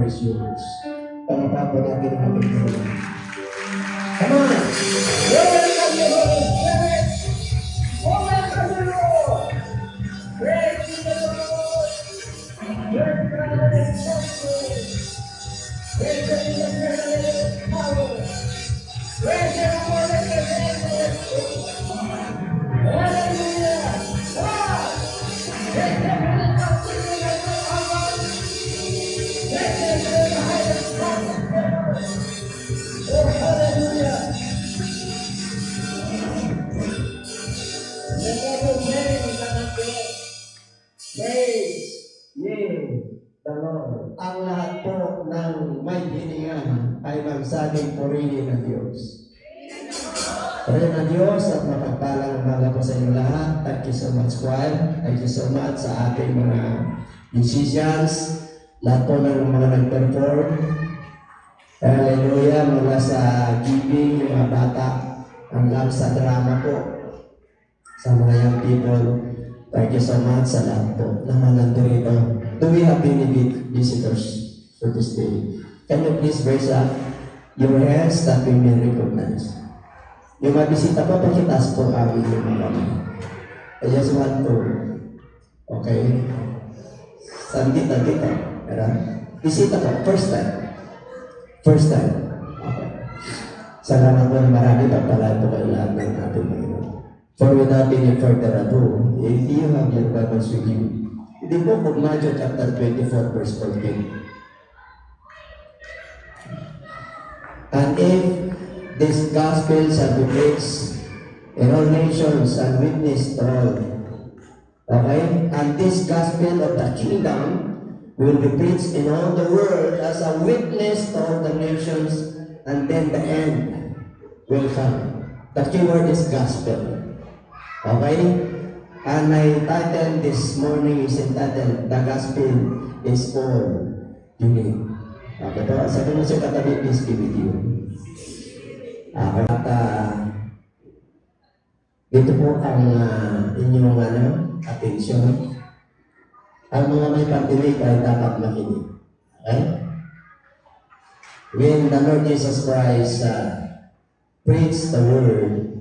is yours. Pangapapa natin ang ating Lord. Come on! Welcome you, Holy Spirit! Welcome you, Lord! Praise the Lord! Praise God and His glory! Praise the Lord and His power! Praise the Lord and His name! Hallelujah! Wow! Praise the Lord! Oh, hallelujah! Praise ye the Lord. Ang lahat po ng may hiningan ay magsaging purihin ng Diyos. Purihin ng Diyos at mapagpalang umaga po sa inyo lahat. Thank you so much, choir. Thank you so much sa ating mga musicians. Lahat po ng mga nag-perform. Hallelujah, mula sa giving, yung mga bata, hanggang sa drama po, sa mga young people. Thank you so much sa lahat po naman nandito. Do we have any visitors for this day? Can you please raise up your hands that we may recognize? Yung mga bisita po, pakitaas po ang inyong mga. I just want to, okay? Saan dito? Bisita po, first time. First time. Okay. Salamat po na marami. Pagpalaan po kayo lahat ng ating Panginoon. For without any further ado, if you have your Bibles with you, the book of Matthew chapter 24 verse 14. And if this gospel shall be preached in all nations and witnessed to all. Okay? And this gospel of the kingdom will be preached in all the world as a witness to all the nations, and then the end will come. The keyword is gospel. Okay? And my title this morning is entitled, The Gospel is All You Need. Okay po? Sabi mo siya katabi, please be with you. Okay. At dito po ang inyong attention. Ang mga may pandinig ay dapat makinig. Okay? When the Lord Jesus Christ preached the word,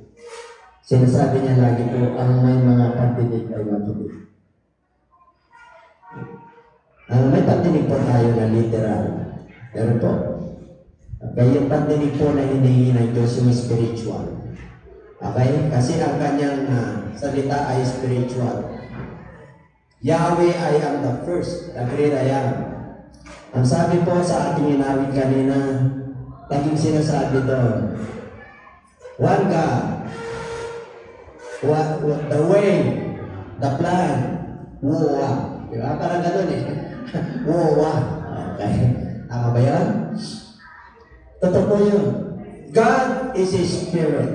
sinasabi niya lagi po, ang may mga pandinig ay makinig. May pandinig po tayo na literal. Pero po, okay, yung pandinig po na hinihingi ng Diyos yung spiritual. Okay? Kasi ang kanyang salita ay spiritual. Yahweh, I am the first, the great I am. Ang sabi po sa ating inawit kanina, laging sinasabi doon, one God, the way, the plan, wuwa. Diba? Parang gano'n eh. Wuwa. Okay. Tama ba yan? Totoo po yun. God is a spirit,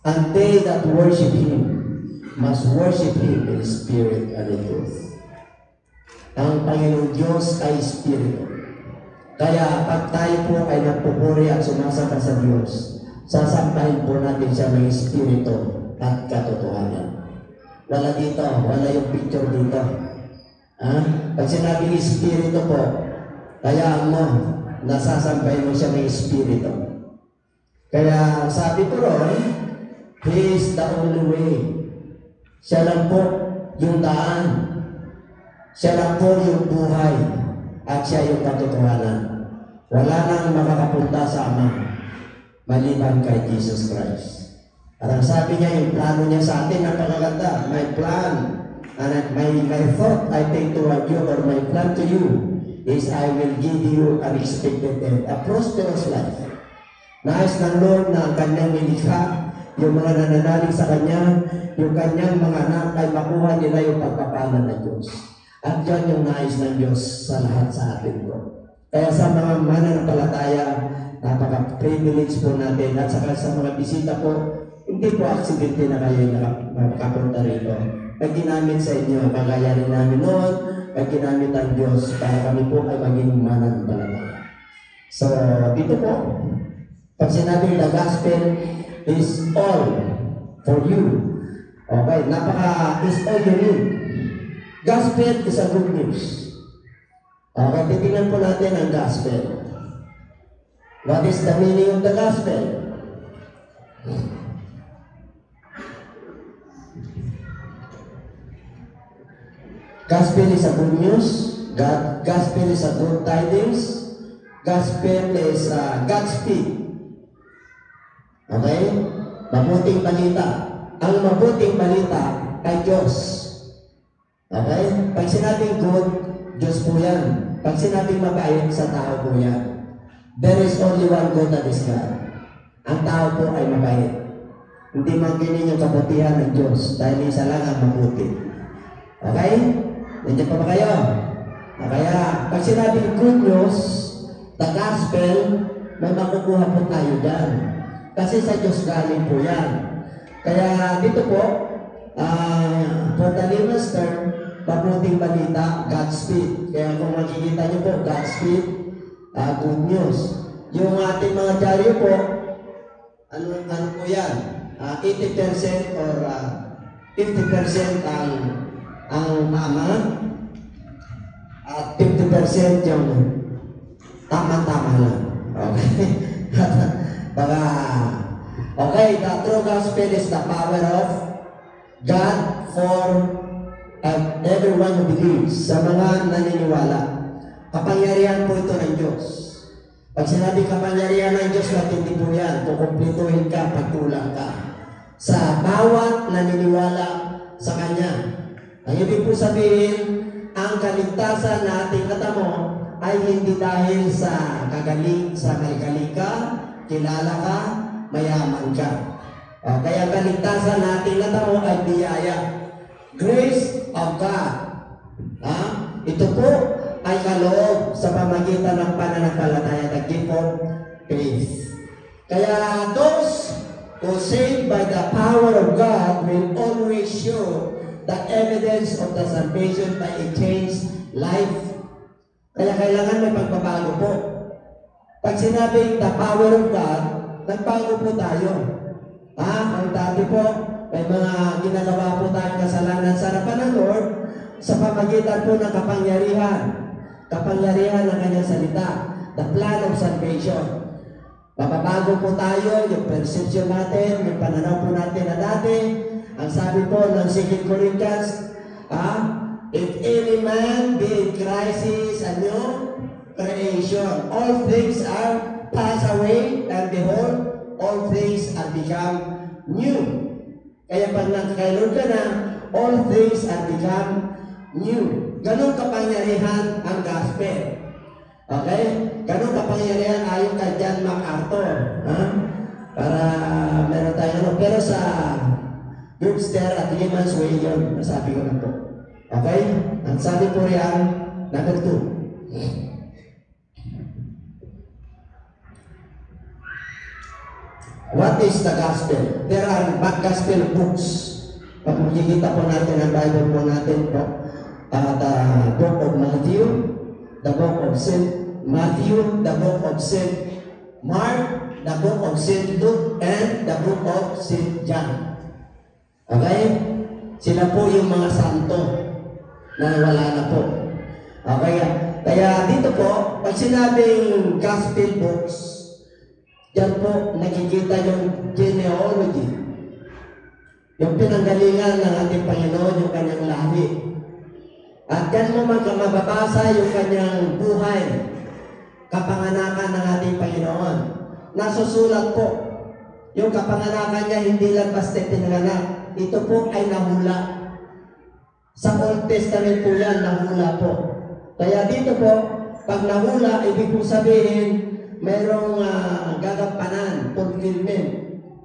and they that worship Him must worship Him in spirit and in truth. Ang Panginoong Diyos ay Espiritu. Kaya pag tayo po ay nagpupuri at sumasamba sa Diyos, sasampahin po natin siya ng Espiritu at katotohanan. Wala dito, wala yung picture dito. Pag sinabing Espiritu po, kaya mo, nasasampahin mo siya ng Espiritu. Kaya sabi ko ron, He is the only way. Siya lang po yung daan. Siya lang po yung buhay. At siya yung katotohanan. Wala nang makakapunta sa Ama maliban kay Jesus Christ. At ang sabi niya, yung plano niya sa atin, napakaganda. My plan, and my thought I take toward you, or my plan to you, is I will give you an expected end, a prosperous life. Nais ng Lord na ang kanyang nilikha, yung mga nananalig sa Kanya, yung Kanyang mga anak ay makuha nila yung pagpapalan ng Diyos. At yan yung nais ng Diyos sa lahat sa atin po. Kaya sa mga mananampalataya, napaka-privilege po natin. At saka sa mga bisita po, hindi po aksidente na kayo nakapunta rito. Pag ginamit sa inyo, kagaya rin namin noon, pag ginamit ang Diyos, para kami po ay maging mananampalataya. So, dito po, pag sinabi the gospel is all for you. Okay, is all you need. Gospel is a good news. Okay, titingnan po natin ang gospel. What is the meaning of the gospel? Gospel is a good news. Gospel is a good tidings. Gospel is Godspeed. Okay? Mabuting balita. Ang mabuting balita ay Diyos. Okay? Pag sinabing good, Diyos po yan. Pag sinabing mabait, sa tao po yan. There is only one God, that is God. Ang tao po ay mabait. Hindi mangkinin yung kabutihan ng Diyos dahil isa lang ang mabuti. Okay? Nandiyan pa ba kayo? Kaya, pag sinabing good news, the gospel, may makukuha po tayo dyan. Kasi sa Diyos galing po yan. Kaya dito po, for the layman's term, mabuting balita, Godspeed. Kaya kung makikita niyo po, Godspeed, good news. Yung ating mga dyaryo po, ano po yan? 80% or 50% ang tama, at 50% yung tama-tama lang. Okay? Baka, okay, the true gospel is the power of God for everyone who believes, sa mga naniniwala. Kapangyarihan po ito ng Diyos. Pag sinabi kapangyarihan ng Diyos, matindi po yan. Kukumplituhin ka, pagkulang ka. Sa bawat naniniwala sa Kanya. Ang ibig po sabihin, ang kaligtasan na ating natamo ay hindi dahil sa may galing ka, kilala ka, mayaman ka. Kaya kaligtasan na ating natamo ay biyaya. Grace of God. Ito po ay kaloob sa pamagitan ng pananampalataya, the gift of faith. Kaya those who saved by the power of God will always show the evidence of the salvation by a changed life. Kaya kailangan may pagbabago po. Pag sinabing the power of God, nagbago po tayo. Ang dati po, may mga ginagawa po tayong kasalanan sa harapan ng Lord sa pamagitan po ng kapangyarihan. Kapangyarihan ng Kanyang salita. The plan of salvation. Mababago po tayo, yung perception natin, yung pananaw po natin na dati. Ang sabi po ng 2 Corinthians, if any man be in Christ, he is a new creation. All things are passed away, and behold, all things are become new. Kaya pag kay Lord ka na, all things are become new. Ganun kapangyarihan ang gospel. Okay? Ganun kapangyarihan ayon kay John MacArthur. Para meron tayo. Pero sa Webster at Layman's Way yun, nasabi ko na po. Okay? Ang sabi po riyan, number 2. What is the gospel? There are gospel books. Pag makikita po natin ang Bible po natin po, the book of Matthew, the book of St. Matthew, the book of St. Mark, the book of St. Luke, and the book of St. John. Okay? Sila po yung mga santo na wala na po. Okay? Kaya dito po, pag sinabing gospel books, diyan po nakikita yung genealogy. Yung pinanggalingan ng ating Panginoon, yung kanyang lahi. At diyan mo mababasa yung kanyang buhay, kapanganakan ng ating Panginoon. Nasusulat po. Yung kapanganakan niya, hindi lang basta pinanganak. Ito po ay nahula. Sa Old Testament po yan, nahula po. Kaya dito po, pag nahula, ibig po sabihin, mayroong gagampanan, fulfillment.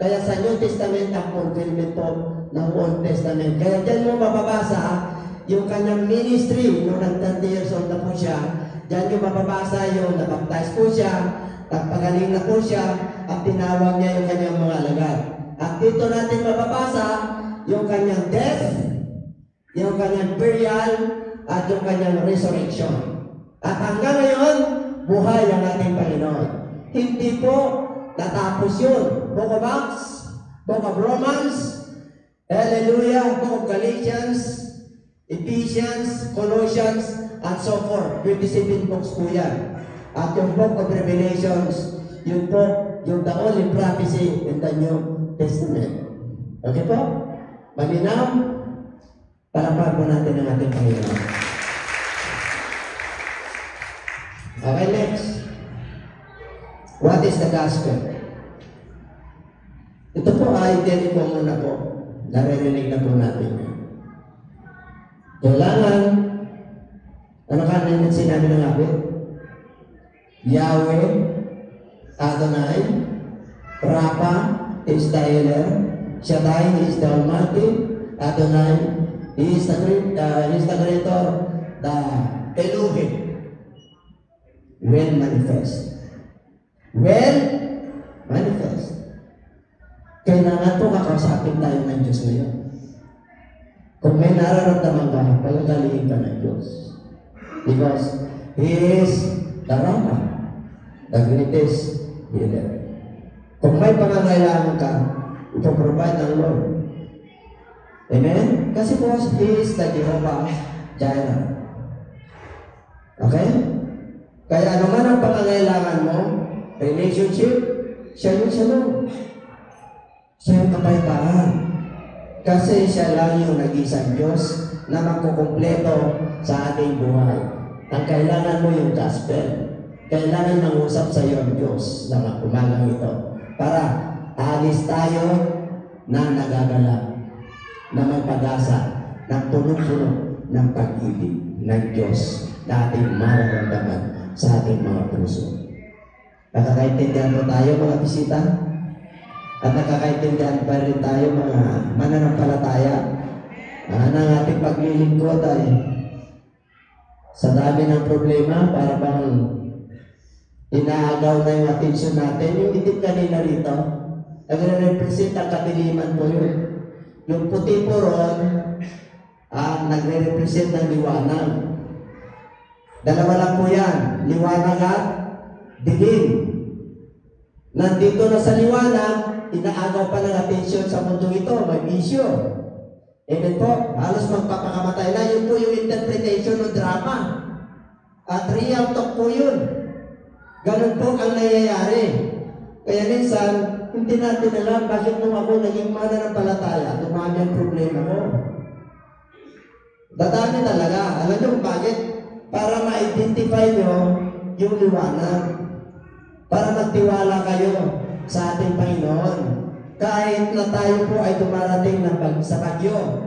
Kaya sa New Testament, ang fulfillment po ng Old Testament. Kaya dyan mo mababasa yung kanyang ministry, nung 30 years old na po siya. Dyan yung mababasa yung nabaptize po siya, nagpagaling na po siya, at tinawag niya yung kanyang mga alagad. At dito natin mababasa yung kanyang death, yung kanyang burial, at yung kanyang resurrection. At hanggang ngayon, buhay ang ating Panginoon. Hindi po natapos yun. Book of Acts, Book of Romans, Hallelujah, Book of Galatians, Ephesians, Colossians, and so forth. 27 books po yan. At yung book of Revelations, yung po, yung the only prophecy in the New Testament. Okay po? Malinaw? Palapag po natin ang ating Panginoon. Okay, next. What is the gospel? Ito po ay tinig ko muna po. Naririnig na po natin. Kailangan, ano ka na yung sinabi ng akin? Yahweh, Adonai, Rapa is the healer, Shaddai is the Almighty, Adonai is the Creator, the Elohim will manifest. Will manifest. Kailangan po kakausapin tayo ng Diyos ngayon. Kung may nararamdaman ka, pagkakalihin ka ng Diyos. Because He is the Rapa, the greatest healer. Kung may pangangailangan ka, ipoprovide ng Lord. Amen? Kasi po, He is the Jehovah Jireh. Okay? Kaya ano man ang pangangailangan mo, relationship, siya yung shalom. Siya yung kapayapaan. Kasi siya lang yung nag-isang Diyos na magkukumpleto sa ating buhay. Ang kailangan mo yung gospel. Kailangan mangusap sa iyo ang Diyos na umagang ito. Para alis tayo na nagagalak, na may pag-asa, na punong-puno ng pag-ibig ng Diyos na ating mararamdaman sa ating mga puso. Nakakaintindihan po tayo mga bisita? At nakakaintindihan pa rin tayo mga mananampalataya ng ating paglilingkod ay sa dami ng problema para bang inaagaw na yung atensyon natin. Yung itim kanina rito, nagre-represent ang kadiliman po yun. Yung puti po ron, nagre-represent ng liwanag. Dalawa lang po yan, liwanag at dilim. Nandito na sa liwanag, inaagaw pa ng atensyon sa mundo ito, may bisyo. Amen po, halos magpapakamatay na. Yun po yung interpretation ng drama. At real talk po yun. Ganun po ang nangyayari. Kaya minsan, hindi natin alam bakit nung ako naging mananampalataya, dumami ang problema ko. Dadami talaga. Alam niyo kung bakit? Para ma-identify nyo yung liwanag. Para magtiwala kayo sa ating Panginoon. Kahit na tayo po ay dumarating sa bagyo.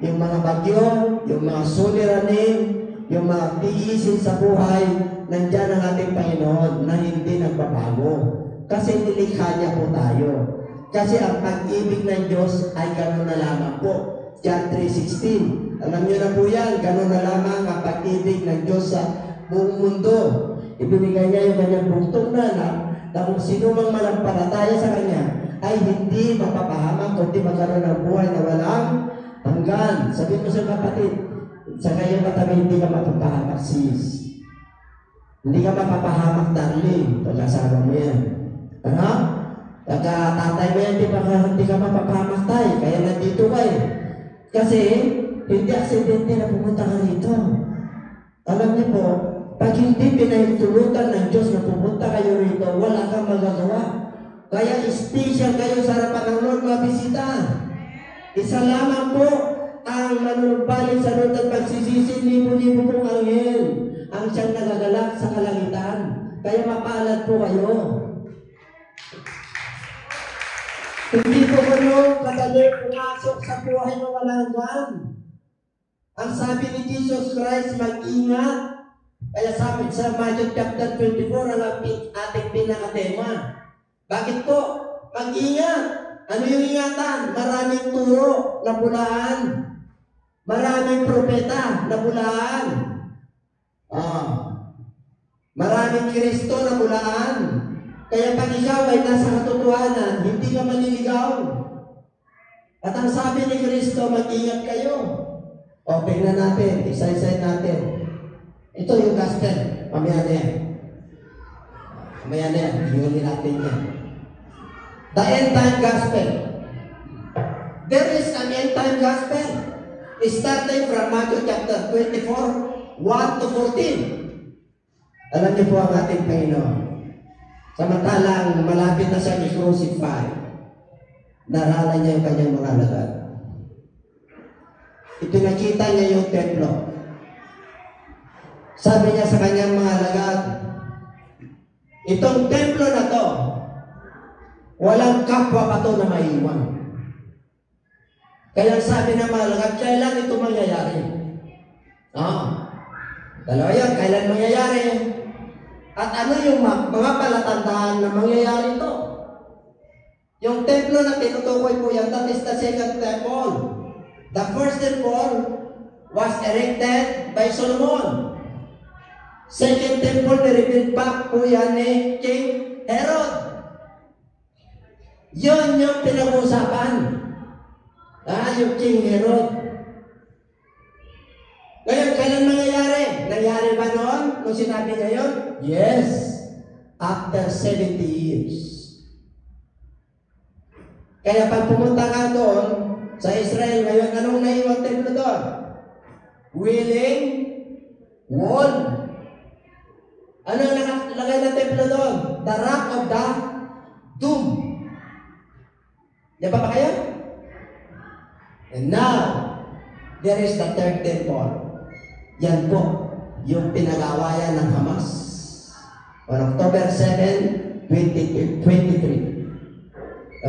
Yung mga bagyo, yung mga suliranin, yung mga tiisin sa buhay, nandyan ang ating Panginoon na hindi nagbabago. Kasi nilikha niya po tayo. Kasi ang pag-ibig ng Diyos ay gano'n na lamang po. John 3:16. Alam niyo na po yan, gano'n na lamang ang pag-ibig ng Diyos sa buong mundo. Ibinigay niya yung kanyang buktong na kung sino mang malampalataya sa Kanya ay hindi mapapahamak kundi magkaroon ng buhay na walang hanggan. Sabihin mo sa kapatid, sa kayong katabi, hindi ka mapapahamak sis. Hindi ka mapapahamak darling. Pag-asawa mo yan. Ano? Pagka-tatay mo yan, hindi ka mapapahamak tayo. Kaya nandito ka eh. Kasi hindi aksidente na pumunta ka rito. Alam niyo po, pag hindi pinahintulutan ng Diyos na pumunta kayo rito, wala kang magagawa. Kaya special kayo sa harapan ng Lord mabisita. Isa lamang po ang manunumpalik sa Lord at pagsisisi, libo-libo pong anghel ang siyang nagagalak sa kalangitan. Kaya mapalad po kayo. Hindi po kayo kadali pumasok sa buhay na walang hanggan. Ang sabi ni Jesus Christ, mag-ingat. Kaya sabi sa Matthew chapter 24, ang ating pinakatema. Bakit po? Mag-ingat. Ano yung ingatan? Maraming turo na bulaan. Maraming propeta na bulaan. Maraming Kristo na bulaan. Kaya pag ikaw ay nasa katotohanan, hindi ka maliligaw. At ang sabi ni Kristo, mag-ingat kayo. O, tingnan natin, isa-isa natin. Ito yung gospel. Mamaya na yan. Mamaya na yan. Iunin natin yan. The end time gospel. There is an end time gospel. Starting from Matthew chapter 24, 1 to 14. Alam niyo po ang ating Panginoon. Samantalang malapit na siya i-crucify, narala niya yung kanyang mga alagad. Ipinakita niya yung templo. Sabi niya sa kanyang mga alagad, itong templo na to, walang kapwa pa to na maiwan. Kaya sabi ng mga alagad, kailan ito mangyayari? Dalawa yan, kailan mangyayari? At ano yung mga palatandaan na mangyayari ito? Yung templo na tinutukoy po yan, that is the second temple. The first temple was erected by Solomon. Second temple, ni-rebuild back po yan ni King Herod. Yun yung pinag-uusapan. Yung King Herod. Ngayon, kailan mangyayari? Nangyari ba noon? Kung sinabi niya yun? Yes. After 70 years. Kaya pag pumunta ka doon, sa Israel ngayon, anong naiwang templo doon? Wailing Wall. Ano nakalagay na templo doon? The Rock of the Doom. Di ba kayo? And now, there is the third temple. Yan po, yung pinag-awayan ng Hamas. On October 7, 2023.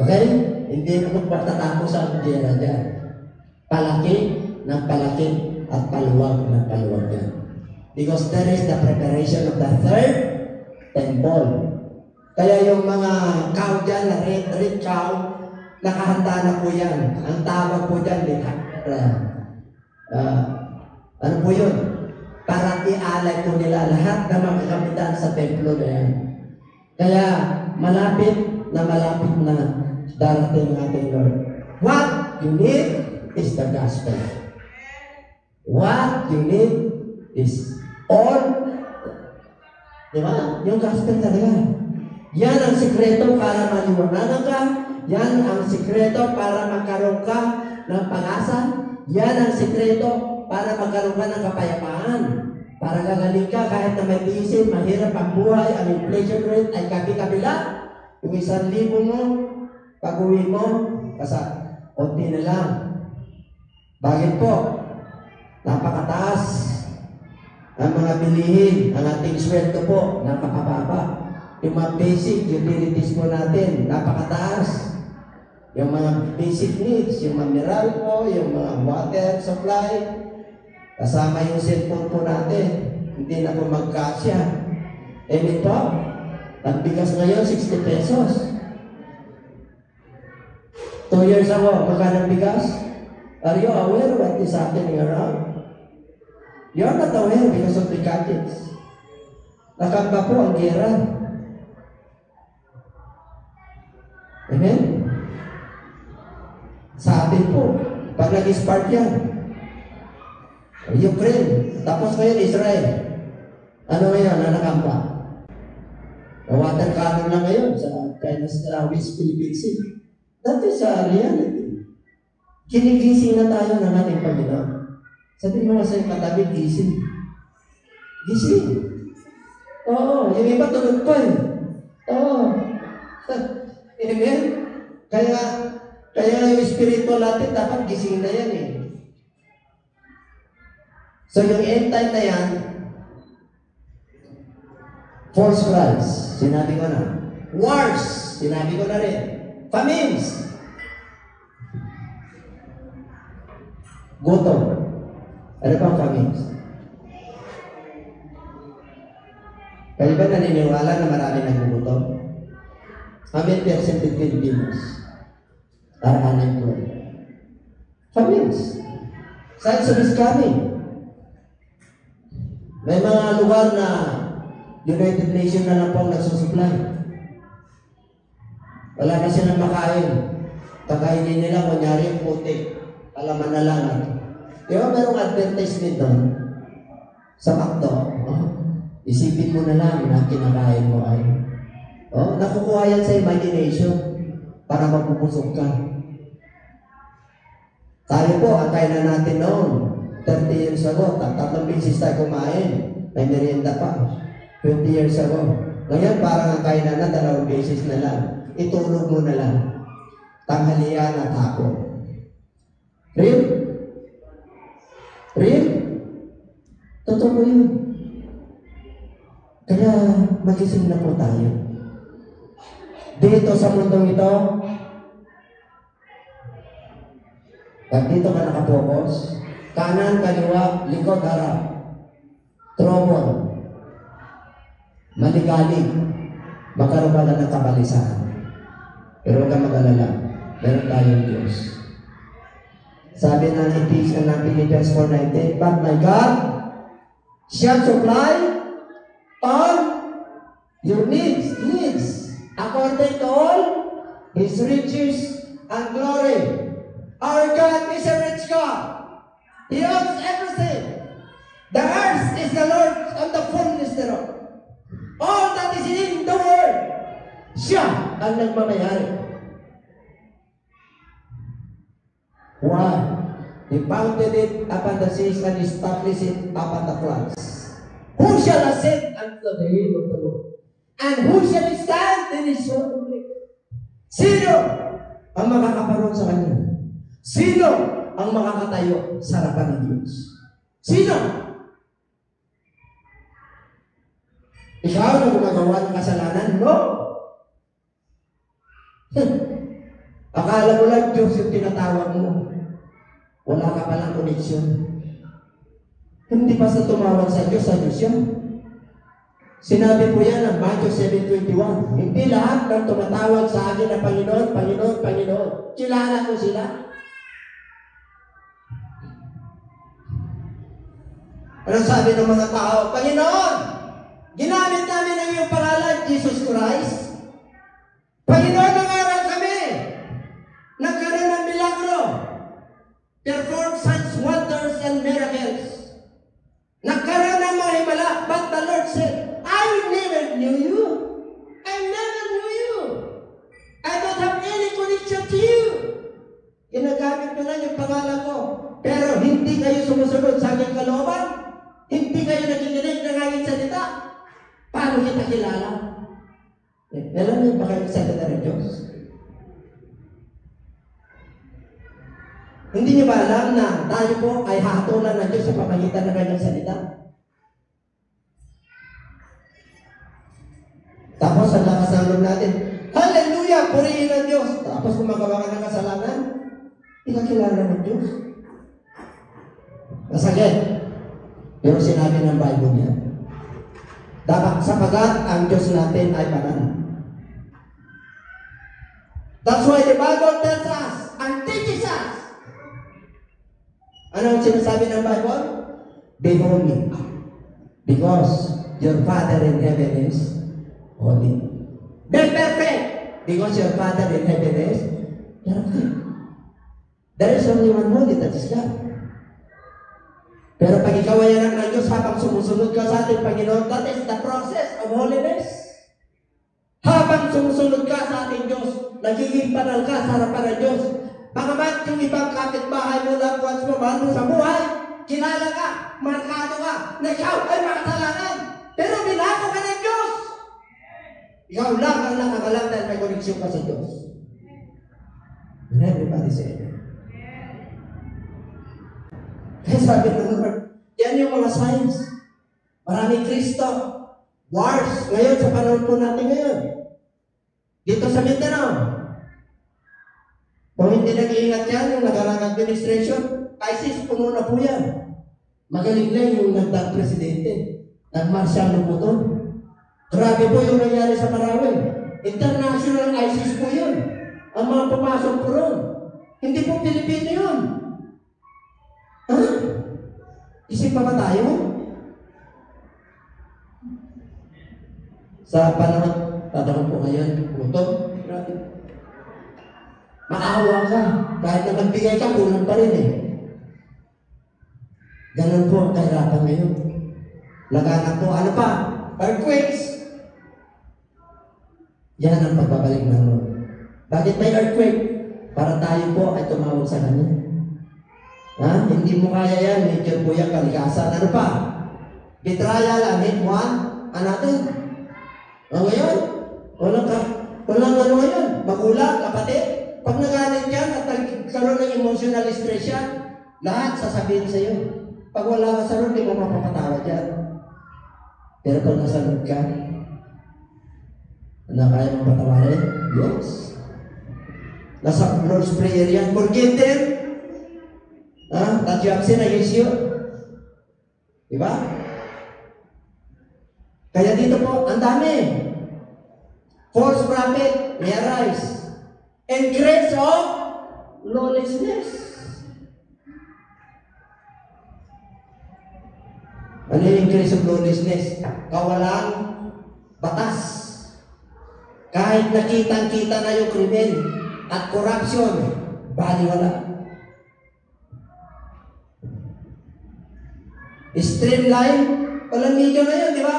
Okay? Hindi mo patatapos ang gera dyan. Palaki ng palaki at paluwag ng paluwag yan. Because there is the preparation of the third temple. Kaya yung mga cow dyan, na red cow, nakahanda na po yan. Ang tawag po dyan, ano po yun? Para ialay po nila lahat na mga kapitan sa templo na yan. Kaya malapit na darating ang ating Lord. What you need is the gospel. What you need is all. Diba? Yung gospel talaga. Yan ang sikreto para maliwanagan ka. Yan ang sikreto para magkaroon ka ng pag-asa. Yan ang sikreto para magkaroon ka ng kapayapaan. Para gagaling ka kahit na may tiisin, mahirap ang buhay, ang inflation rate ay kabi-kabila. Yung 1,000 mo, pag-uwi mo, konti na lang. Bakit po? Napakataas ang mga bilihin, ang ating sweldo po, napakababa. Yung mga basic utilities po natin, napakataas. Yung mga basic needs, yung mga Meralco, yung mga water supply, kasama yung cellphone po natin, hindi na po magkasya. Po, ang bigas ngayon, 60 pesos. 2 years ago, magkano bigas? Are you aware what is happening around? You are not aware because of the gadgets. Nakamba po ang gera. Amen? Sa atin po, pag nag-spark yan, Ukraine, tapos ngayon Israel. Ano ngayon na nakamba? Water cannon lang ngayon sa West Philippine Sea. That is a reality. Kinigising na tayo ng ating Panginoon. Sabi mo sa katabi, gising. Gising. Oo, yung iba tulog pa eh. Oo. Amen? Kaya yung spiritual natin dapat gising na yan eh. So yung end time na yan, false Christ, sinabi ko na. Wars, sinabi ko na rin. Famines. Gutom. Ano pang famines? Kayo ba naniniwala na marami nagugutom? How many percent of Filipinos are unemployed? Famines. Signs of is coming. May mga lugar na United Nations na lang po ang nagsusupply. Wala na silang makain. Kakainin nila, kunyari yung puti. Alaman na lang. Di ba merong advertisement doon? Sa McDo. Isipin mo na lang na kinakain mo ay. Nakukuha yan sa imagination para mapupusok ka. Tayo po, ang kainan natin noon, 30 years ago, tatlong beses tayo kumain. May merienda pa. 20 years ago. Ngayon, parang ang kainan na 2 beses na lang. Itulog mo na lang. Tanghalian at hapon. Real? Real? Totoo po yun. Kaya magising na po tayo. Dito sa mundong ito, pag dito ka nakapokus, kanan, kaliwa, likod, harap, trouble, maligalig, magkaroon ka na ng kabalisahan. Pero huwag kang mag-alala, meron tayong Diyos. Sabi ng Philippians 4:19, but my God shall supply all your needs, according to all His riches and glory. Our God is a rich God. He owns everything. The earth is the Lord's and the fullness thereof. All that is in the world, siya ang nagmamayari. Why? He founded it upon the seas and established it upon the floods. Who shall ascend unto the hill of the Lord? And who shall stand in His holy place? Sino ang makakaparoon sa Kanya? Sino ang makakatayo sa harapan ng Diyos? Sino? Ikaw na gumagawa ng kasalanan? No! Akala mo lang Diyos yung tinatawag mo. Wala ka palang koneksyon. Hindi pa sa tumawag sa Diyos yan. Sinabi po yan ng Matthew 7:21. Hindi lahat ng tumatawag sa akin na Panginoon, Panginoon, Panginoon. Kilala ko sila. Anong sabi ng mga tao? Panginoon, ginamit namin ang iyong pangalan, Jesus Christ. Panginoon, nangaral kami. Nagkaroon ng milagro. Perform signs, wonders, and miracles. Nagkaroon ng mga himala. But the Lord said, I never knew you. I never knew you. I don't have any connection to you. Ginagamit nyo lang yung pangalan ko. Pero hindi kayo sumusunod sa aking kalooban. Hindi kayo nakikinig ng aking salita. Paano kita kilala? Alam niyo ba kayo salita ng Diyos? Hindi niyo ba alam na tayo po ay hatulan ng Diyos sa pamagitan ng kanyang salita? Tapos ang lakas ng loob natin, hallelujah! Purihin ang Diyos! Tapos kung magawa ka ng kasalanan, hindi ka kilala ng Diyos. Masakit. Pero sinabi ng Bible niya, dapat sapagat ang Diyos natin ay banal. That's why the Bible tells us and teaches us. Ano ang sinasabi ng Bible? Be holy, because your Father in heaven is holy. Be perfect, because your Father in heaven is perfect. There is only one holy, that is God. Pero pag ikaw ay anak ng Diyos habang sumusunod ka sa ating Panginoon, that is the process of holiness. Habang sumusunod ka sa ating Diyos, nagiging banal ka sa harapan ng Diyos. Bagamat yung ibang kapitbahay mo lang once mo mahal mo sa buhay, kilala ka, markado ka, na ikaw ay makasalanan. Pero binago ka ng Diyos. Ikaw lang ang nakakalam dahil may koneksyon ka sa Diyos. And everybody say it. Kaya sabi ng Lord, yan yung mga signs. Maraming Kristo. Wars. Ngayon, sa panahon po natin ngayon. Dito sa Mindanao. Kung hindi nag-iingat yan, yung nagarang administration, ISIS, puno na po yan. Magaling lang yung nagdang presidente. Nag-martial po doon. Grabe po yung nangyari sa Marawi. International ISIS po yun. Ang mga pumasok po ron. Hindi po Pilipino yun. Ha? Isip pa ba tayo? Sa panahon, tatanong po ngayon, gutom. Maawa ka. Kahit na magbigay ka, kulang pa rin eh. Ganun po ang kahirapan ngayon. Laganap po, ano pa? Earthquakes. Yan ang pagbabalik ng Lord. Bakit may earthquake? Para tayo po ay tumawag sa Kanya. Ha? Hindi mo kaya yan, nature po yan, kalikasan. Ano pa? Betrayal and hate one another. O ngayon, walang ano ngayon, magulang, kapatid. Pag nagalit yan at nagkaroon ng emotional stress yan, lahat sasabihin sa iyo. Pag wala ka sa roon, di mo mapapatawa dyan. Pero pag nasa roon ka, na kaya mong patawarin? Yes. Nasa Lord's Prayer yan. Forgive them. That you have sinned against you. Diba? Kaya dito po, ang dami. False prophet may arise. Increase of lawlessness. Ano yung increase of lawlessness? Kawalang batas. Kahit nakitang-kita na yung krimen at corruption, baliwala. Streamline, walang media na yun, di ba?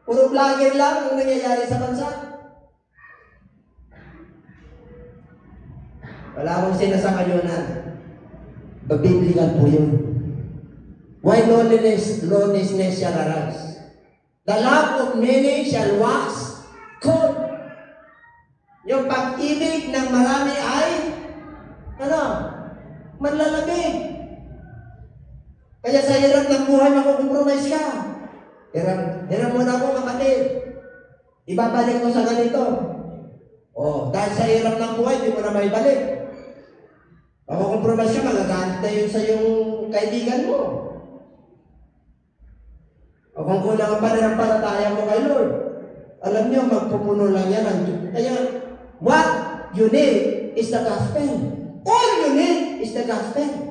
Puro vlogger lang ang nangyayari sa bansa. Wala akong sinasakayunan. Biblical po yun. Why lawlessness shall arise? The love of many shall wax cold. Yung pag-ibig ng marami ay, manlalamig. Kaya sa hirap ng buhay, makukompromise ka. Hirap muna ako, kapatid. Ibabalik ko sa ganito. Dahil sa hirap ng buhay, di mo na may balik. Makukompromise ka, magagalit na yun sa yung kaibigan mo. O kung kulang ang pananampalataya mo kay Lord, alam niyo, magpupuno lang yan ang Diyos. Kaya, what you need is the gospel. All you need is the gospel.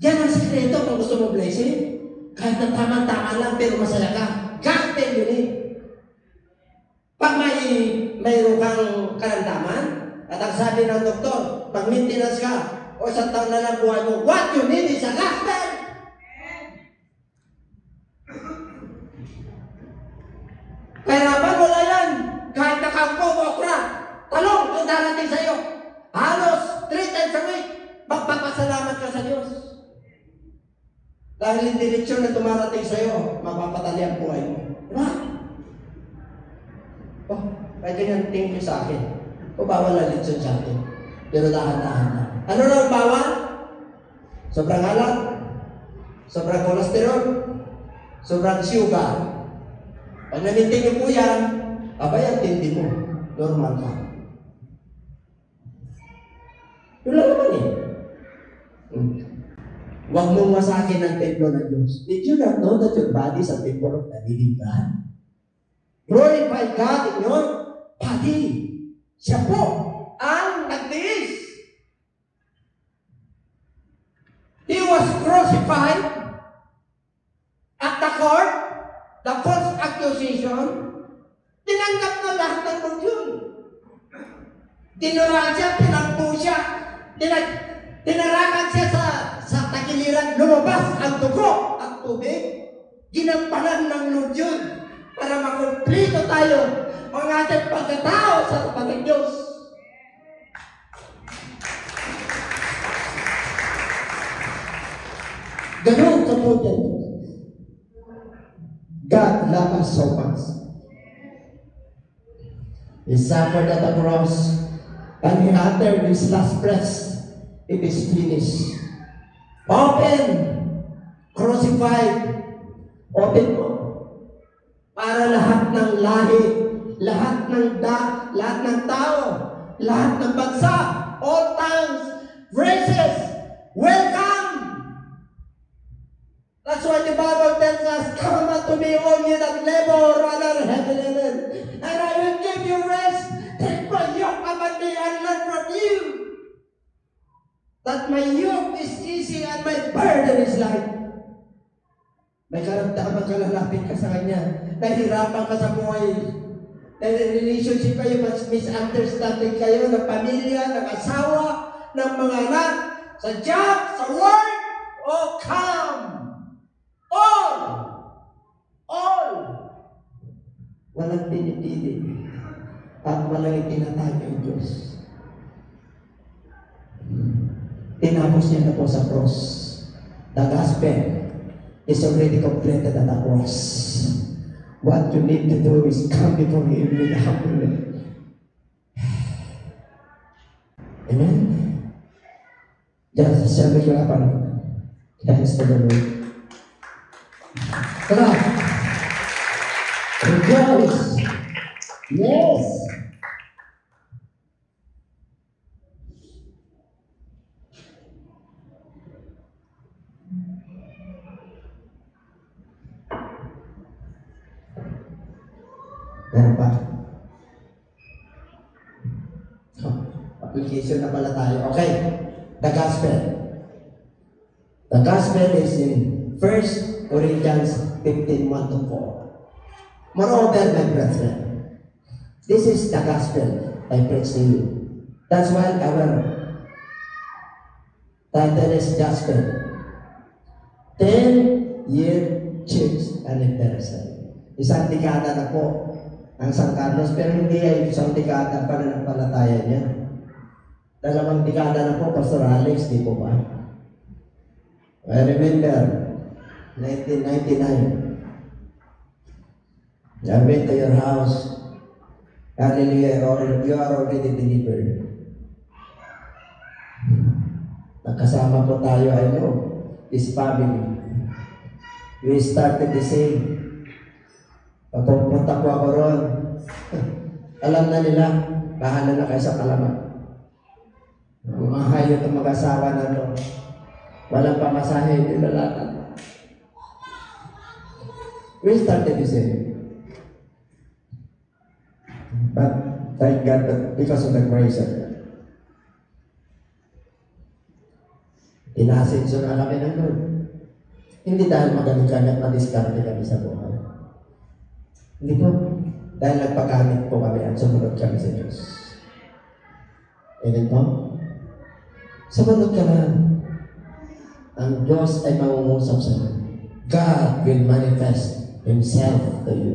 Yan ang sikreto kung gusto mo blessing. Kahit na tama-tama lang, pero masaya ka. Gospel you need. Pag mayroon kang karamdaman, at ang sabi ng doktor, pag maintenance ka, o isang taon na lang buhay mo, what you need is a gospel. Kahirapan, wala yan. Kahit nakaupo mo, okra, talong ang darating sa iyo. Halos 3 times a week, magpapasalamat ka sa Diyos. Dahil yung direksyon na tumarating sa iyo, mapapatali ang buhay mo. Diba? Kahit ganyan tingin ko sa akin. Bawal ang lechon sa akin. Pero dahan-dahan na. Ano na ang bawal? Sobrang alak, sobrang kolesterol, sobrang sugar. Pag namintin niyo po yan, abay ang tindi mo. Normal ka. Yun lang naman eh. Huwag mong masakin ang templo ng Diyos. Did you not know that your body is a temple of the living God? Glorify God in your body. Siya po ang nagtiis. He was crucified at the court, the false accusation. Tinanggap na lahat ng mundo. Tinurahan siya, pinagpo siya, tinarakan siya sa tagiliran, lumabas ang dugo at tubig. Ginampanan ng Lord yun para makumplito tayo ang ating pagkatao sa kapatid Diyos. Ganun ka po dyan. God loved us so much. He suffered at the cross and He uttered His last breath. It is finished. Open, crucified, open mo. Para lahat ng lahi, lahat ng tao, lahat ng bansa, all tongues, races, welcome. That's why the Bible tells us, come unto me, all ye that labor and are heavy laden, and I will give you rest. Take my yoke upon me and learn from you, that my yoke is easy and my burden is light. May karamdaman ka, lalapit ka sa Kanya. Nahihirapan ka sa buhay. Dahil relationship kayo, mas misunderstanding kayo ng pamilya, ng asawa, ng mga anak, sa job, sa work. Oh, come! All! Walang pinipili at walang itinatag ang Diyos. Tinapos niya na po sa cross. The gospel is already completed at the cross. What you need to do is come before Him with humbleness. Amen? Just shall we clap and thanks to the Lord. Clap! Rejoice! Yes! Meron pa? Application na pala tayo. Okay. The gospel. The gospel is in 1 Corinthians 15:1-4. Moreover, my brethren, this is the gospel I preach to you. That's why our title is Gospel. 10-year church anniversary. Isang dekada na po ang San Carlos, pero hindi ay isang dekada pa na palataya niya. 2 dekada na po, Pastor Alex, di po ba? I remember, 1999. I went to your house. Hallelujah, you are already delivered. Nakasama po tayo, I know, this family. We started the same. Pagpupunta po ako ron, alam na nila, bahala na kayo sa kalaman. Mga hayot ang mag-asawa na ito. Walang pamasahe, hindi lalatan. We started the same. But thank God that because of the grace of God, tinasinso na kami ng Lord. Hindi dahil magaling kami at madiskarte kami sa buhay. Hindi po. Dahil nagpagamit po kami at sumunod kami sa Diyos. Amen po? Sumunod ka na. Ang Diyos ay mangungusap sa iyo. God will manifest Himself to you.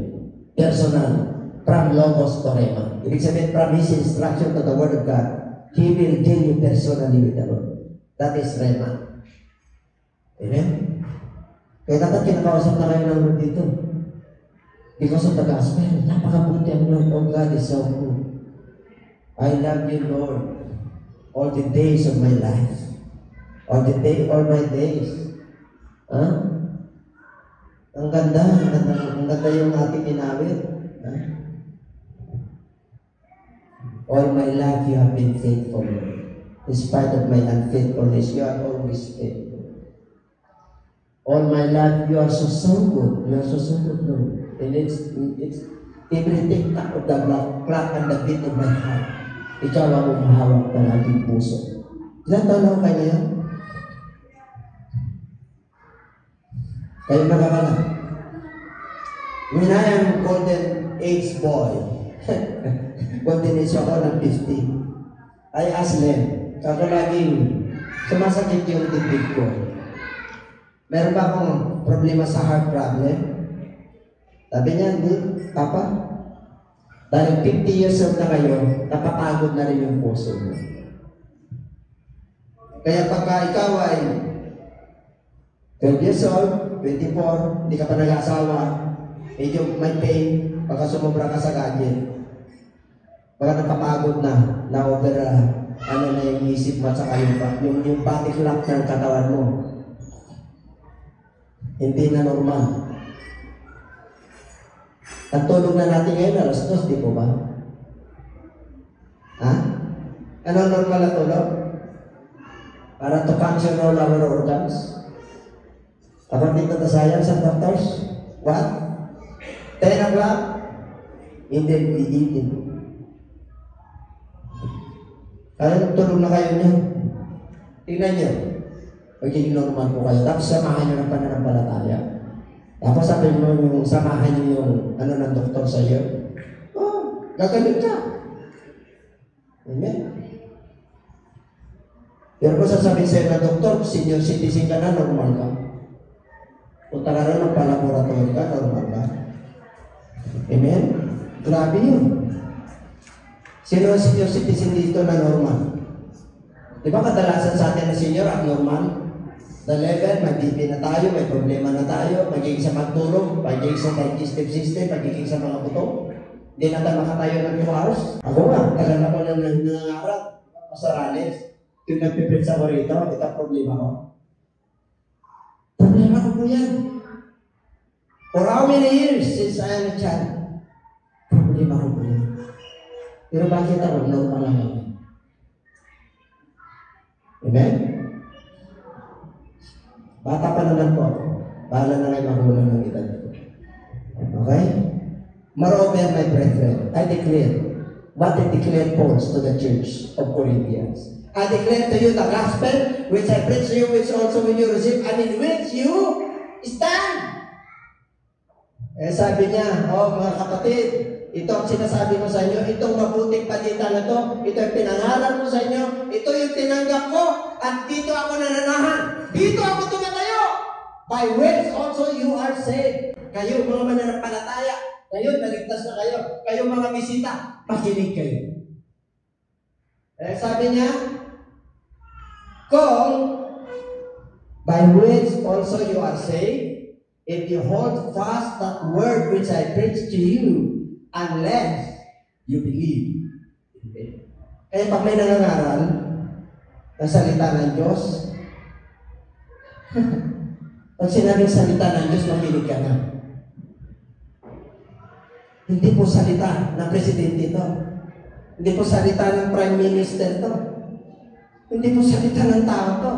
Personal. From Logos to Rema. Ibig sabihin, from His instruction to the Word of God, He will deal you personally with the Lord. That is Rema. Amen? Kaya dapat kinakausap na kayo ng Lord dito. Because of the gospel, napakabuti ang Lord. Oh, God is so good. I love you, Lord, all the days of my life. All my days. Huh? Ang ganda yung ating inawit. Huh? All my life you have been faithful. In spite of my unfaithfulness, you are always faithful. All my life you are so good. You are so good, Lord. And it's every tick-tock of the clock and the beat of my heart. Ikaw ang umahawak ng ating puso. Ilan taon ako kayo yan? Kayo magkakala. When I am golden age boy, golden age ako ng 50, I ask them, ako laging sumasakit yung dibdib ko. Meron ba akong problema sa heart problem? Sabi niya, hindi, Papa. Dahil 50 years old na kayo, napapagod na rin yung puso mo. Kaya pagka ikaw ay 12 years old, 24, hindi ka pa nag-asawa, medyo may pain, pagka sumobra ka sa gadget, pagka napapagod na over, na yung isip mo at saka yung body clock ng katawan mo. Hindi na normal. Ang tulog na natin ngayon, alas 2, di po ba? Ha? Ano normal na tulog? Para to function all our organs. Kapag dito na sayang sa doctors, what? 10 o'clock? In the evening. Ano tulog na kayo niyo? Tingnan niyo. Magiging normal po kayo. Tapos samahan niyo ng pananampalataya. Tapos sabi mo yung samahan niyo yung ng doktor sa iyo. Oh, gagaling ka. Amen. Pero kung sasabihin sa'yo na doktor, senior citizen ka na, normal ka. Punta ka na ng palaboratory ka, normal ka. Amen? Grabe yun. Sino ang senior citizen dito na normal? Di ba kadalasan sa atin na senior, abnormal? The level, may BP na tayo, may problema na tayo, magiging sa magtulog, magiging sa digestive system, magiging sa mga buto. Hindi na tayo makatayo ng 2 hours. Ako nga, tagal ako nang nangangarap. Masarales. Yung nagpiprit sa ko rito, ito problema ko. Problema ko po yan. For how many years since I am a child? Problema ko po yan. Pero bakit ako? Normal lang ako. Amen? Bata pa naman po ako. Bahala na kayo magulang ng edad ko. Okay? Moreover, my brethren, I declare what I declared Paul to the church of Corinthians. I declare to you the gospel which I preach to you, which also when you receive, and in which you stand. Eh sabi niya, oh mga kapatid, ito ang sinasabi ko sa inyo, itong mabuting balita na to, ito ang pinangalan ko sa inyo, ito yung tinanggap ko, at dito ako nananahan. Dito ako tumatayo. By which also you are saved. Kayo mga mananampalataya, kayo naligtas na kayo. Kayo mga bisita, makinig kayo. Eh sabi niya, kung by which also you are saved, if you hold fast that word which I preach to you, unless you believe. Okay? Kaya pag may nangangaral ng salita ng Diyos, pag sinabing salita ng Diyos, makinig ka na. Hindi po salita ng presidente ito. Hindi po salita ng prime minister ito. Hindi po salita ng tao ito.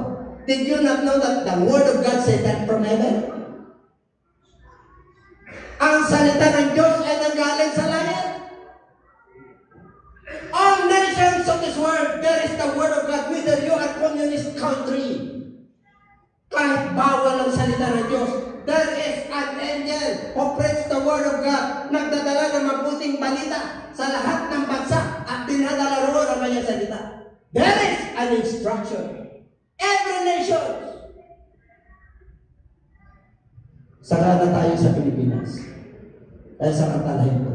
Did you not know that the word of God said that from heaven? Ang salita ng Diyos ay nanggaling sa langit. All nations of this world, there is the word of God, whether you are communist country. Kahit bawal ang salita ng Diyos, there is an angel who preach the word of God, nagdadala ng mabuting balita sa lahat ng bansa at dinadala roon ang kanyang salita. There is an instruction. Every nation. Saka na tayo sa Pilipinas. Dahil sa katalahin ko.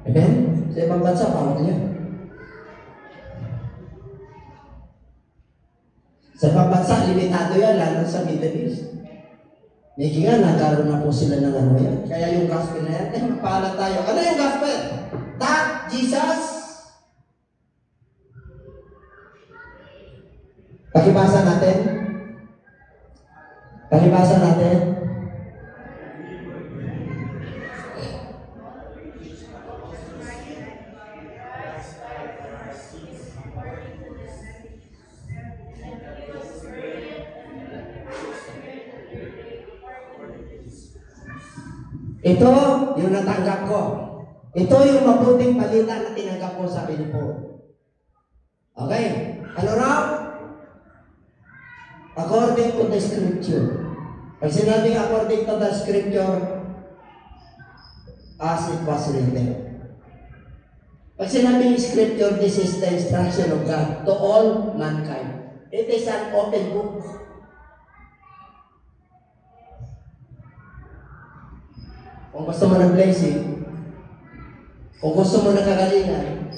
Amen? Sa ibang bansa, parang yan. Sa ibang bansa, limitado yan, lalo sa Middle East. Medyo nga, nagkaroon na po sila ng ano yan. Kaya yung gospel na yan, magpaalam tayo. Ano yung gospel? That Jesus. Pakibasa natin. Pakibasa natin. Ito yung natanggap ko. Ito yung mabuting balita na tinanggap ko sa Pilipo. Okay? Ano raw? According to the scripture. Pag sinabing according to the scripture, as it was written. Pag sinabing scripture, this is the instruction of God to all mankind. It is an open book. Kung gusto mo ng blessing, kung gusto mo ng kagalingan,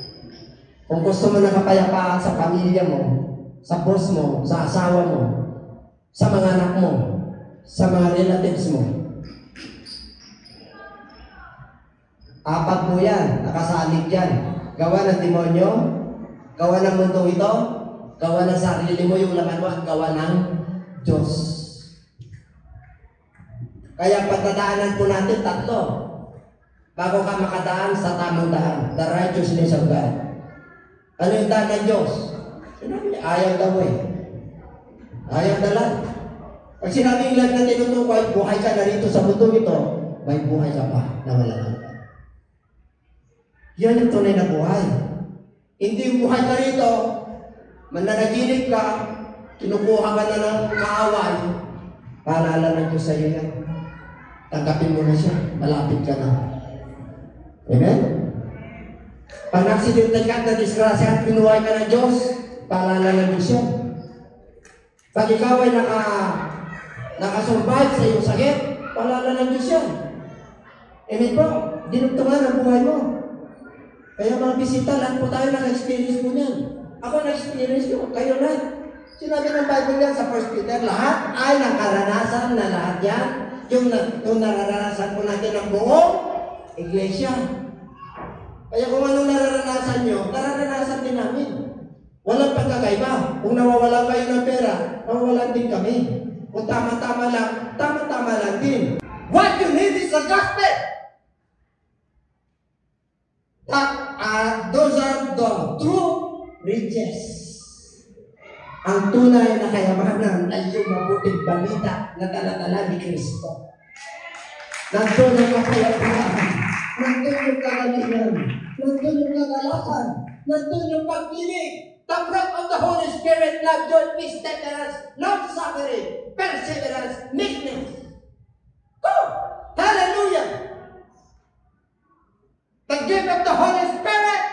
kung gusto mo ng kapayapaan sa pamilya mo, sa boss mo, sa asawa mo, sa mga anak mo, sa mga relatives mo. Apat mo yan, nakasalig yan. Gawa ng demonyo, gawa ng mundong ito, gawa ng sarili mo yung laman mo, at gawa ng Diyos. Kaya pagdadaanan po natin tatlo bago ka makadaan sa tamang daan, the righteousness of God. Ano yung daan ng Diyos? Sinabi niya, ayaw daw eh. Ayaw dalan. Pag sinabing lang na tinutukoy, buhay ka na rito sa mundo ito, may buhay ka pa na wala ka. Yan yung tunay na buhay. Hindi yung buhay ka rito, mananaginip ka, kinukuha ka na ng kaaway, paalala ng Diyos sa iyo yan. Tanggapin mo na siya, malapit ka na. Amen? Pag nagsidintan ka na disgrasya at pinuhay ka ng Diyos, paalala ng Diyos yan. Pag ikaw ay nakasurvive sa iyong sakit, paalala ng Diyos yan. Amen po? Dinugtungan ang buhay mo. Kaya mga bisita, lahat po tayo naka-experience po niyan. Ako na-experience ko, kayo na. Sinabi ng Bible yan sa 1 Peter, lahat ay nakaranasan na lahat yan. Yung nararanasan po natin ng buong iglesia. Kaya kung anong nararanasan nyo, nararanasan din namin. Walang pagkakaiba. Kung nawawala kayo ng pera, nawawalan din kami. Kung tama-tama lang din. What you need is the gospel. Those are the true riches. Ang tunay na kayamanan ay yung mabuting balita na dala-dala ni Kristo. Nandun ang kapayapaan, nandun yung kagalingan, nandun yung kagalakan, nandun yung pagkilig. The fruit of the Holy Spirit, love, joy, peace, temperance, long-suffering, perseverance, meekness. Go! Hallelujah! The gift of the Holy Spirit,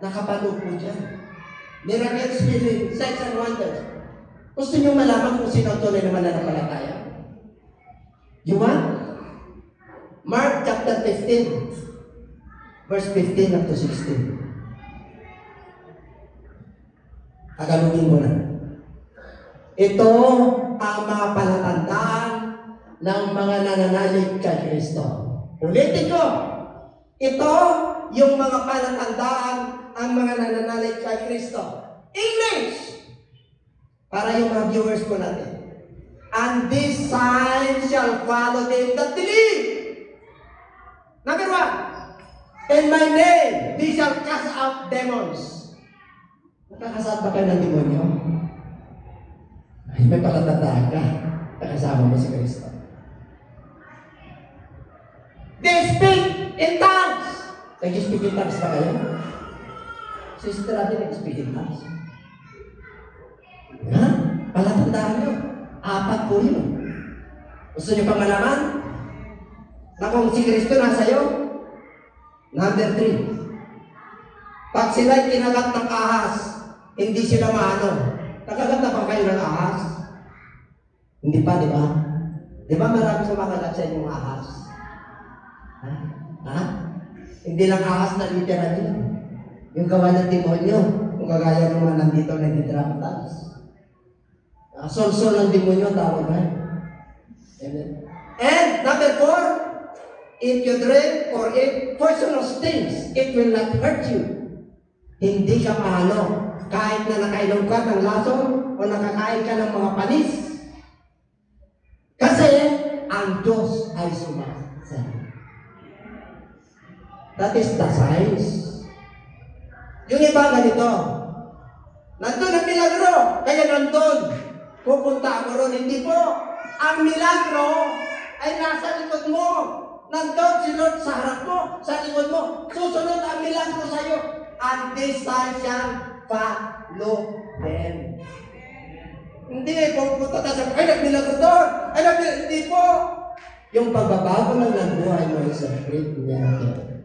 nakapanood po dyan. Miracles, healing, signs and wonders. Gusto niyo malaman kung sino ang tunay na mananampalataya? You want? Mark chapter 15, verse 15 up to 16. Tagalogin mo na. Ito ang mga palatandaan ng mga nananalig kay Kristo. Ulitin ko. Ito yung mga palatandaan ang mga nananalig kay Kristo. English! Para yung mga viewers ko natin. And this sign shall follow them that believe. Number 1. In my name, they shall cast out demons. Nakakasama ba kayo ng demonyo? Ay, may palatandaan ka. Nakasama mo si Kristo. They speak in tongues. Nag-speak in tongues ba kayo? Sister natin nag-speak in tongues. Ha? Palatandaan nyo. 4 po yun. Gusto nyo pang malaman? Na kung si Kristo nasa iyo? Number 3. Pag sila'y kinagat ng ahas, hindi sila maano. Nakagat na ba kayo ng ahas? Hindi pa, di ba? Di ba marami sa makagat sa inyong ahas? Ha? Hindi lang ahas na literal yun. Yung gawa ng demonyo, kung kagaya ng mga nandito na nagdidramatize. Sol-sol ng demonyo, tawag na. Amen. And number 4, if you drink or eat poisonous things, it will not hurt you. Hindi ka mahalo. Kahit na nakainom ka ng lason o nakakain ka ng mga panis. Kasi ang Diyos ay sumasagot. That is the science. Yung iba ganito. Nandun ang milagro, kaya nandun. Pupunta ako ron. Hindi po. Ang milagro ay nasa likod mo. Nandun si Lord sa harap mo, sa likod mo. Susunod ang milagro sa iyo. And this sign shall follow them. Hindi, pupunta tayo sa, ay nagmilagro doon. Ay nagmilagro, hindi po. Yung pagbabago lang ng buhay mo is a great miracle.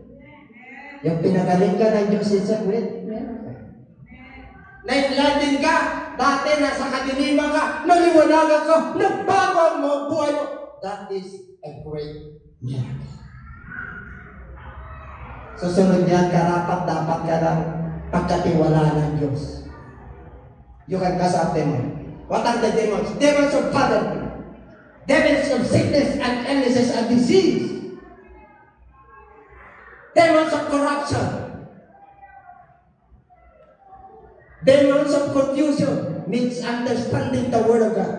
Yung pinagaling ka ng Diyos is a great miracle. Na-enlighten ka, dati nasa kadiliman ka, naliwanagan ka, nagbago ang buhay mo. That is a great miracle. Susunod yan, dapat ka ng pagkatiwala ng Diyos. You can cast out demons. What are the demons? Demons of poverty. Demons of sickness and illnesses and disease. Demons of corruption. Demons of confusion, misunderstanding the Word of God.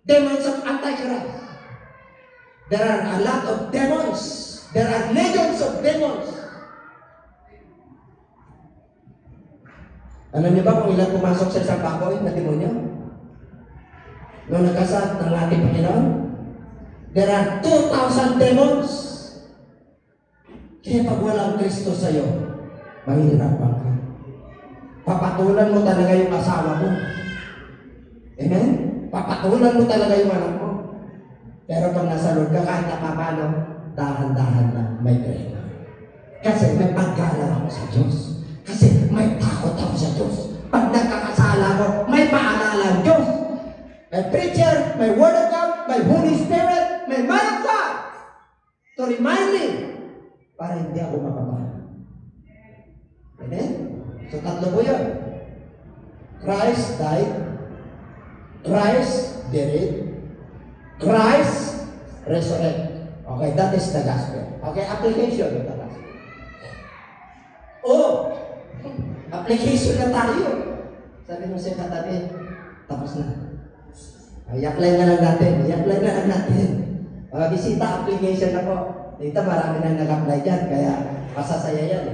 Demons of Antichrist. There are a lot of demons. There are legions of demons. Alam niyo ba kung ilan pumasok sa isang baboy na demonyo? Nung nagkasat ng ating Panginoon? There are 2,000 demons. Kaya pag walang Kristo sa iyo, mahihirapan ka. Papatulan mo talaga yung asawa mo. Amen? Papatulan mo talaga yung anak mo. Pero pag nasa Lord ka, kahit napapano, dahan-dahan lang, may pera. Kasi may paggalang ako sa Diyos. Kasi may takot ako sa Diyos. Pag nagkakasala ko, may paalala ang Diyos. May preacher, may Word of God, may Holy Spirit, may Man of God to remind me para hindi ako mapapahal. Amen? So, 3 po yun. Christ died, Christ buried, Christ resurrected. Okay, that is the gospel. Okay, application of the gospel. Oh, application na tayo. Sabi mo sa katabi, tapos na. I-apply na lang natin. I-apply na lang natin. Bisita, application na po. Dito marami na nag-apply dyan, kaya masasaya yan.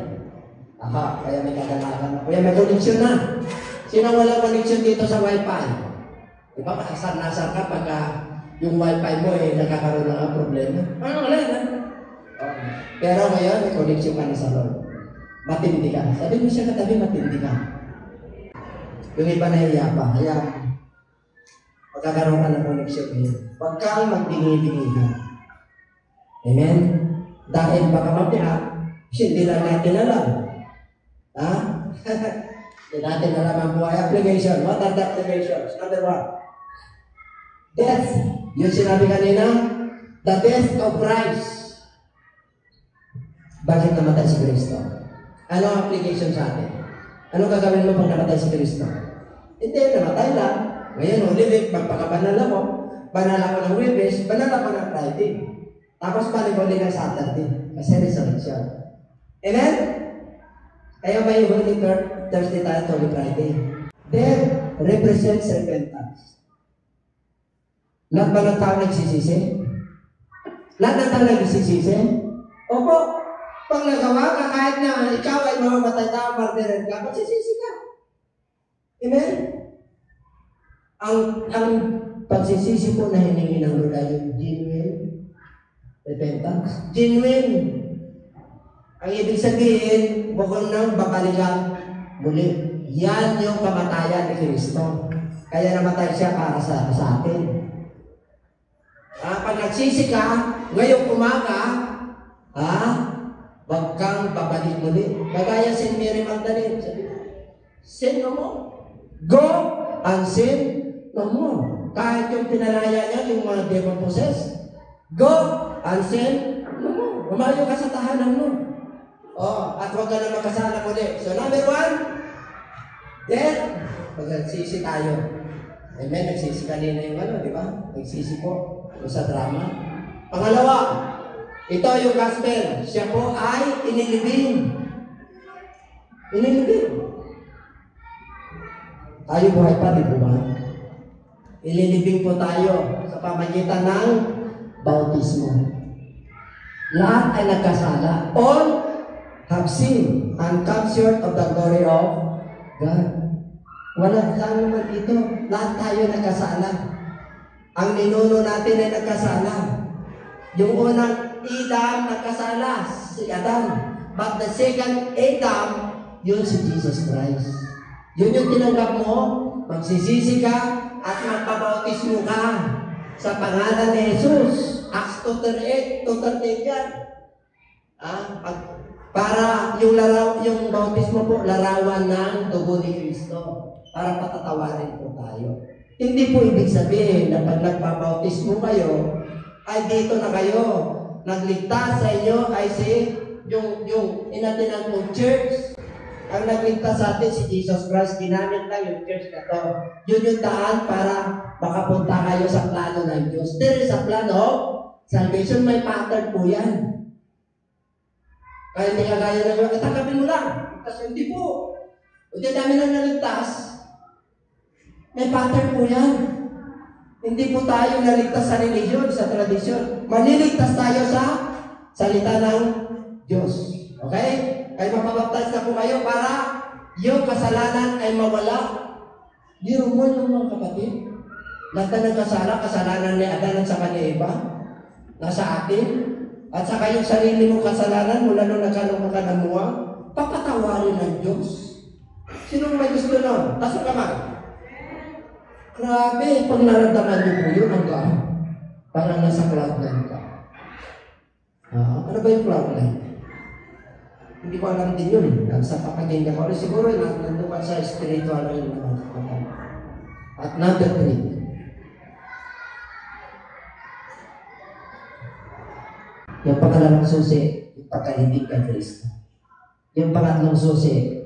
Aha, kaya may kagalakan. Kaya may connection na. Sino wala connection dito sa Wi-Fi? Diba, makasar-nasar ka pagka yung Wi-Fi mo nagkakaroon ng problema. Wala na. Okay. Pero ngayon, may connection ka na sa Lord. Matindi ka. Sabi mo siya katabi, matindi ka. Yung iba na hiya pa. Kaya, magkakaroon ka ng connection ngayon. Huwag kang magdingi-dingi ka. Amen? Dahil baka mamaya, hindi lang natin alam. Ha? Hindi natin alam ang buhay. Application. What are the applications? Number 1. Death. Yung sinabi kanina, the death of Christ. Bakit namatay si Kristo? Ano ang application sa atin? Ano gagawin mo pag namatay si Kristo? Hindi, namatay lang. Ngayon, Holy Week, magpakabanal ako. Banal ako ng Webes, banal ako ng Friday. Tapos balik ulit ng Saturday. Kasi resurrection. Amen? Kaya may Holy Thursday tayo, Holy Friday. Death represents repentance. Lahat ba ng tao nagsisisi? Lahat ng tao nagsisisi? Opo. Pag nagawa ka, kahit na ikaw ay mamamatay ka, martirin ka, magsisisi ka. Amen? Ang pagsisisi po na hiningi ng Lord ay yung genuine repentance. Genuine. Ang ibig sabihin, bukod ng babalikan muli. Yan yung kamatayan ni Kristo. Kaya namatay siya para sa atin. Pag nagsisi ka, ngayong umaga, huwag kang babalik muli. Kagaya si Mary Magdalene, sabi ko, sin no more. Go and sin no more. Kahit yung pinalaya niya, yung mga demon possessed, go and sin no more. Umayo ka sa tahanan mo. At huwag ka na makasala muli. So number 1, death. Pag nagsisi tayo. Amen, nagsisi kanina yung di ba? Nagsisi po sa drama. Pangalawa, ito yung gospel. Siya po ay inilibing. Inilibing. Tayo buhay pa, di ba? Ililibing po tayo sa pamagitan ng bautismo. Lahat ay nagkasala. All have sinned and come short of the glory of God. Wala lang naman dito. Lahat tayo nagkasala. Ang ninuno natin ay nagkasala. Yung unang Adam nagkasala, si Adam. But the second Adam, yun si Jesus Christ. Yun yung tinanggap mo, magsisisi ka at magpabautismo ka sa pangalan ni Jesus. Acts 2:38, 2:38 yan. Para yung bautismo po, larawan ng dugo ni Kristo. Para patatawarin po tayo. Hindi po ibig sabihin na pag nagpabautismo kayo, ay dito na kayo. Nagligtas sa inyo ay yung inatinang mong church. Ang nagligtas sa atin si Jesus Christ, ginamit lang yung church na to. Yun yung daan para makapunta kayo sa plano ng Diyos. There is a plan of salvation. May pattern po yan. Kaya hindi kagaya na yun, tanggapin mo lang. Kasi hindi po. Hindi dami na naligtas. May pattern po yan. Hindi po tayo naligtas sa religion, sa tradisyon. Maliligtas tayo sa salita ng Diyos. Okay? Kaya mapabaptize na po kayo para yung kasalanan ay mawala. Biro mo yung mga kapatid. Lahat na nagkasala, kasalanan ni Adan at saka ni Eva, nasa atin. At saka yung sarili mong kasalanan mula nung nagkalong ka ng muwa, papatawarin ng Diyos. Sinong may gusto nun? Taso kamay. Grabe, pag naramdaman niyo po yun, hanggang parang nasa cloud nine ka. Ano ba yung cloud nine? Hindi ko alam din yun. Sa papagenda ko, siguro nandun ka sa spiritual rin naman. At number 3. Yung pangalawang susi, yung pagkahilig kay Kristo. Yung pangatlong susi,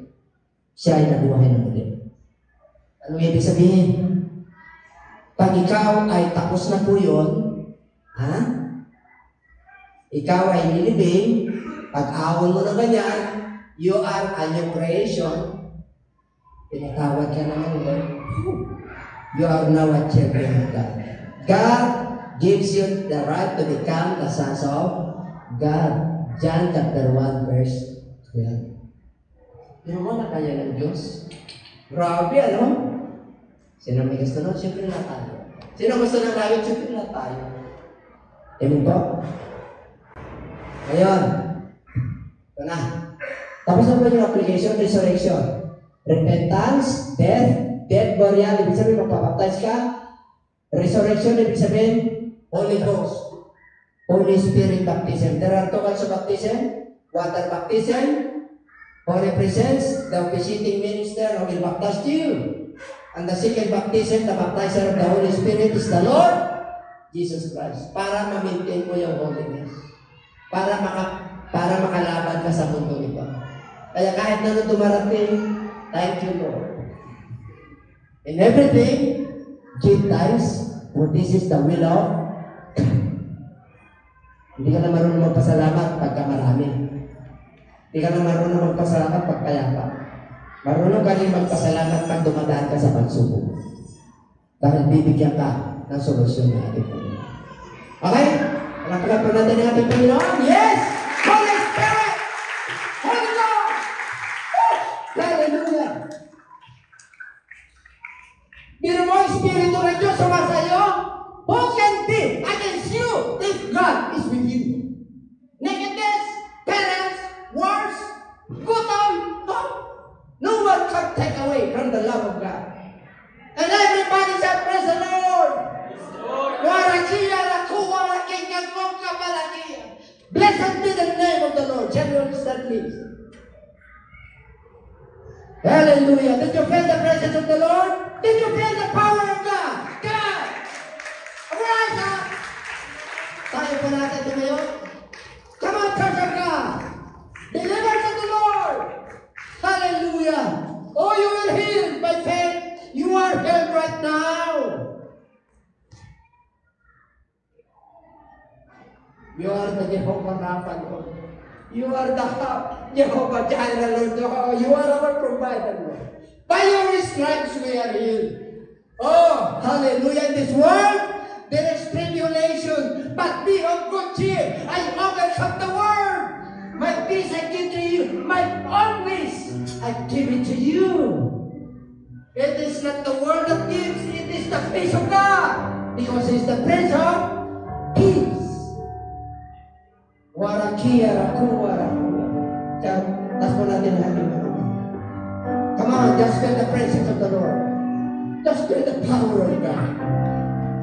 siya ay nabuhay ng ulit. ibig sabihin, pag ikaw ay tapos na po yun, ha? Ikaw ay nilibing, pag ahon mo na ganyan, you are a new creation. Pinatawad ka naman, Lord. You are now a champion of God. God gives you the right to become the sons of God. John chapter 1 verse 12. Pero mo na kaya ng Diyos. Grabe, ano? Sino may gusto nun? Siyempre na tayo. Sino gusto ng langit? Siyempre na tayo. Amen po? Ngayon, ito na. Tapos na po yung application, resurrection. Repentance, death, burial, ibig sabihin magpapaptize ka. Resurrection, ibig sabihin, Holy Ghost. Holy Spirit baptism. There are two kinds of baptism. Water baptism, Holy Presence, the visiting minister who will baptize you. And the second baptism, the baptizer of the Holy Spirit is the Lord Jesus Christ. Para ma-maintain mo yung holiness. Para makalaban ka sa mundo nito. Kaya kahit na dumarating, thank you, Lord. In everything, give thanks, for this is the will of God. Hindi ka na marunong magpasalamat pagka marami. Hindi ka na marunong magpasalamat pag kaya ka. Marunong ka rin magpasalamat pag dumadaan ka sa pagsubok. Dahil bibigyan ka ng solusyon ng ating Panginoon. Okay? Palakpakan po natin ang ating Panginoon. Yes! Holy Spirit! Holy Lord! Hallelujah! Biro mo, Espiritu ng Diyos sumasayo? Who can be against you if God is with you? Nakedness, parents, wars, gutom, no one can take away from the love of God. And everybody shall praise the Lord. Blessed be the name of the Lord. Shall we understand, please? Hallelujah. Did you feel the presence of the Lord? Did you feel the power of God? God! Rise up! Tayo po natin tumayo. Come on, church of God. Deliver to the Lord. Hallelujah. Oh, you will heal by faith. You are healed right now. You are the Jehovah Rapha, Lord. You are the Jehovah Jireh, Lord. You are our provider, Lord. By your stripes we are healed. Oh, hallelujah. In this world, there is tribulation, but be of good cheer. I overcome the world. My peace I give to you. My own peace I give it to you. It is not the world that gives, it is the peace of God. Because He is the Prince of Peace. Warakia, rakuwa. That's what I didn't have to do. Come on, just feel the presence of the Lord. Just feel the power of God.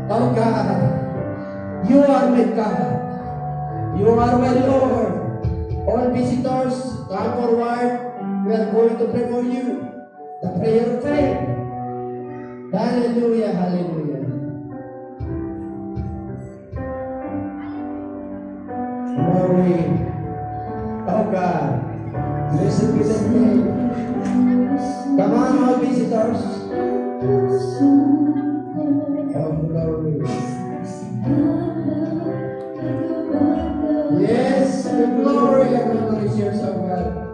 Oh God, you are my God. You are my Lord. All visitors, come forward. We are going to pray for you. The prayer of faith. Hallelujah, hallelujah. Glory. Oh God. Blessed be the name. Come on, all visitors. Oh, glory. Yes, the glory and the honor is yours, oh God.